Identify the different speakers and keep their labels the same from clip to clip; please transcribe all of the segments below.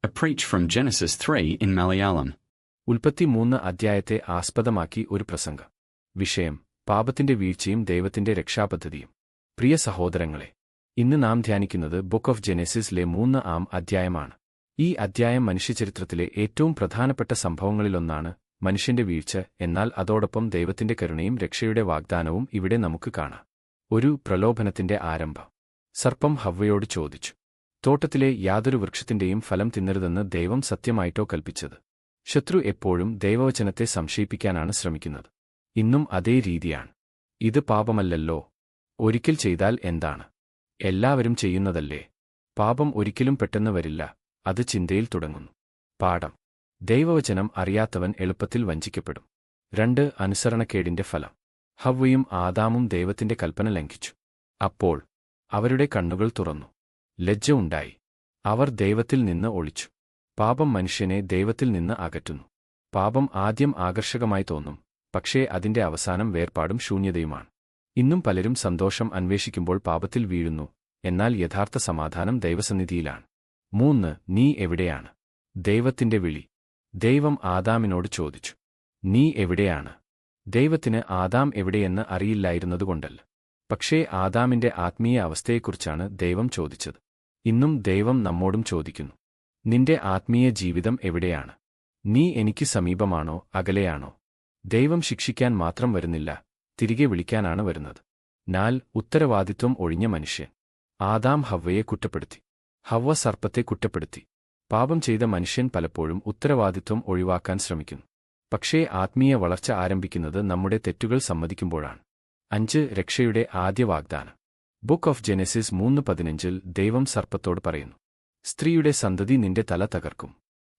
Speaker 1: A preach from Genesis 3 in Malayalam.
Speaker 2: ഉൽപ്പത്തി 3 അധ്യായത്തെ ആസ്പദമാക്കി ഒരു പ്രസംഗം. വിഷയം: പാപത്തിന്റെ വീഴ്ചയും ദൈവത്തിന്റെ രക്ഷാപദ്ധതിയും. പ്രിയ സഹോദരങ്ങളെ, ഇന്ന് നാം ധ്യാനിക്കുന്നത് ബുക്ക് ഓഫ് ജെനസിസിലെ 3-ാം അധ്യായമാണ്. ഈ അധ്യായം മനുഷ്യചരിത്രത്തിലെ ഏറ്റവും പ്രധാനപ്പെട്ട സംഭവങ്ങളിലൊന്നാണ്, മനുഷ്യന്റെ വീഴ്ച. എന്നാൽ അതോടൊപ്പം ദൈവത്തിന്റെ കരുണയും രക്ഷയുടെ വാഗ്ദാനവും ഇവിടെ നമുക്ക് കാണാം. ഒരു പ്രലോഭനത്തിന്റെ ആരംഭം. സർപ്പം ഹവ്വയോട് ചോദിച്ചു, തോട്ടത്തിലെ യാതൊരു വൃക്ഷത്തിന്റെയും ഫലം തിന്നരുതെന്ന് ദൈവം സത്യമായിട്ടോ കൽപ്പിച്ചത്? ശത്രു എപ്പോഴും ദൈവവചനത്തെ സംശയിപ്പിക്കാനാണ് ശ്രമിക്കുന്നത്. ഇന്നും അതേ രീതിയാണ്. ഇത് പാപമല്ലല്ലോ, ഒരിക്കൽ ചെയ്താൽ എന്താണ്? എല്ലാവരും ചെയ്യുന്നതല്ലേ? പാപം ഒരിക്കലും പെട്ടെന്ന് വരില്ല, അത് ചിന്തയിൽ തുടങ്ങുന്നു. പാഠം: ദൈവവചനം അറിയാത്തവൻ എളുപ്പത്തിൽ വഞ്ചിക്കപ്പെടും. 2. അനുസരണക്കേടിന്റെ ഫലം. ഹവ്വയും ആദാമും ദൈവത്തിന്റെ കൽപ്പന ലംഘിച്ചു. അപ്പോൾ അവരുടെ കണ്ണുകൾ തുറന്നു. ലജ്ജ ഉണ്ടായി. അവർ ദൈവത്തിൽ നിന്ന് ഒളിച്ചു. പാപം മനുഷ്യനെ ദൈവത്തിൽ നിന്ന് അകറ്റുന്നു. പാപം ആദ്യം ആകർഷകമായി തോന്നും, പക്ഷേ അതിന്റെ അവസാനം വേർപാടും ശൂന്യതയുമാണ്. ഇന്നും പലരും സന്തോഷം അന്വേഷിക്കുമ്പോൾ പാപത്തിൽ വീഴുന്നു, എന്നാൽ യഥാർത്ഥ സമാധാനം ദൈവസന്നിധിയിലാണ്. 3. നീ എവിടെയാണ്? ദൈവത്തിന്റെ വിളി. ദൈവം ആദാമിനോട് ചോദിച്ചു, നീ എവിടെയാണ്? ദൈവത്തിന് ആദാം എവിടെയെന്ന് അറിയില്ലായിരുന്നതുകൊണ്ടല്ല, പക്ഷേ ആദാമിന്റെ ആത്മീയ അവസ്ഥയെക്കുറിച്ചാണ് ദൈവം ചോദിച്ചത്. ഇന്നും ദൈവം നമ്മോടും ചോദിക്കുന്നു, നിന്റെ ആത്മീയ ജീവിതം എവിടെയാണ്? നീ എനിക്ക് സമീപമാണോ അകലെയാണോ? ദൈവം ശിക്ഷിക്കാൻ മാത്രം വരുന്നില്ല, തിരികെ വിളിക്കാനാണ് വരുന്നത്. 4. ഉത്തരവാദിത്വം ഒഴിഞ്ഞ മനുഷ്യൻ. ആദാം ഹവ്വയെ കുറ്റപ്പെടുത്തി. ഹവ്വ സർപ്പത്തെ കുറ്റപ്പെടുത്തി. പാപം ചെയ്ത മനുഷ്യൻ പലപ്പോഴും ഉത്തരവാദിത്വം ഒഴിവാക്കാൻ ശ്രമിക്കുന്നു. പക്ഷേ ആത്മീയ വളർച്ച ആരംഭിക്കുന്നത് നമ്മുടെ തെറ്റുകൾ സമ്മതിക്കുമ്പോഴാണ്. 5. രക്ഷയുടെ ആദ്യ വാഗ്ദാനം. ബുക്ക് ഓഫ് ജെനസിസ് 3:15 ദൈവം സർപ്പത്തോട് പറയുന്നു, സ്ത്രീയുടെ സന്തതി നിന്റെ തല തകർക്കും.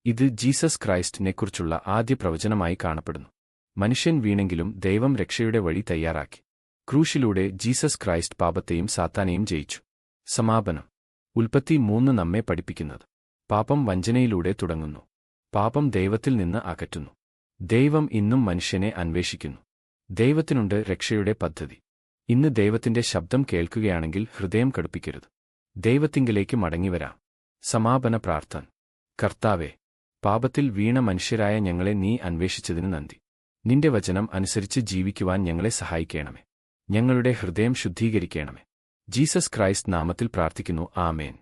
Speaker 2: ഇത് ജീസസ് ക്രൈസ്റ്റിനെക്കുറിച്ചുള്ള ആദ്യ പ്രവചനമായി കാണപ്പെടുന്നു. മനുഷ്യൻ വീണെങ്കിലും ദൈവം രക്ഷയുടെ വഴി തയ്യാറാക്കി. ക്രൂശിലൂടെ ജീസസ് ക്രൈസ്റ്റ് പാപത്തെയും സാത്താനെയും ജയിച്ചു. സമാപനം. ഉൽപ്പത്തി 3 നമ്മെ പഠിപ്പിക്കുന്നത്: പാപം വഞ്ചനയിലൂടെ തുടങ്ങുന്നു. പാപം ദൈവത്തിൽ നിന്ന് അകറ്റുന്നു. ദൈവം ഇന്നും മനുഷ്യനെ അന്വേഷിക്കുന്നു. ദൈവത്തിനുണ്ട് രക്ഷയുടെ പദ്ധതി. ഇന്ന് ദൈവത്തിന്റെ ശബ്ദം കേൾക്കുകയാണെങ്കിൽ ഹൃദയം കടുപ്പിക്കരുത്. ദൈവത്തിങ്കിലേക്ക് മടങ്ങിവരാം. സമാപന പ്രാർത്ഥന. കർത്താവേ, പാപത്തിൽ വീണ മനുഷ്യരായ ഞങ്ങളെ നീ അന്വേഷിച്ചതിന് നന്ദി. നിന്റെ വചനം അനുസരിച്ച് ജീവിക്കുവാൻ ഞങ്ങളെ സഹായിക്കണമേ. ഞങ്ങളുടെ ഹൃദയം ശുദ്ധീകരിക്കണമേ. ജീസസ് ക്രൈസ്റ്റ് നാമത്തിൽ പ്രാർത്ഥിക്കുന്നു. ആമേൻ.